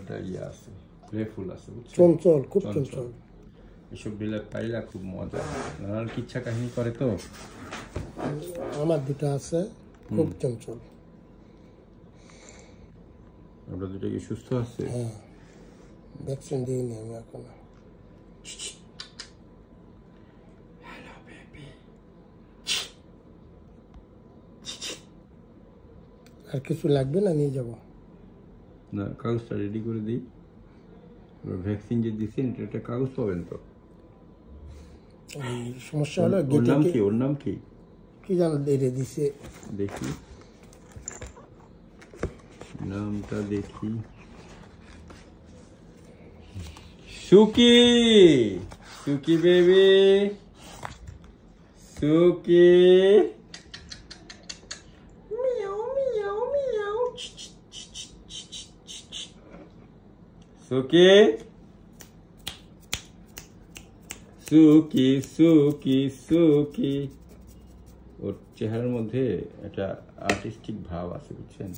একটা ইয়ে আছে, প্লেফুল আছে, চঞ্চল, খুব চঞ্চল। এসব বিলে পাইলা খুব মজা। নানান কিচ্ছা কাহিনী করে তো। আমার দুটা আছে, খুব চঞ্চল। আমরা দুটো কি সুস্থ আছে? হ্যাঁ, ভ্যাকসিন দিইনি আমি এখনো। Hello baby. আর কিছু লাগবে না, নিয়ে যাব? না, কাগজটা রেডি করে দিই। ভ্যাকসিন যে দিচ্ছেন এটা কাগজ পাবেন তো? সমস্যা হলো ওর নাম কি? ওর নাম কি? কি জানো, দেরে দিছে। দেখি নামটা দেখি। Suki, Suki baby, Suki. Meow meow meow. Suki, Suki Suki Suki. ওর চেহারার মধ্যে একটা আর্টিস্টিক ভাব আছে, বুঝছেন?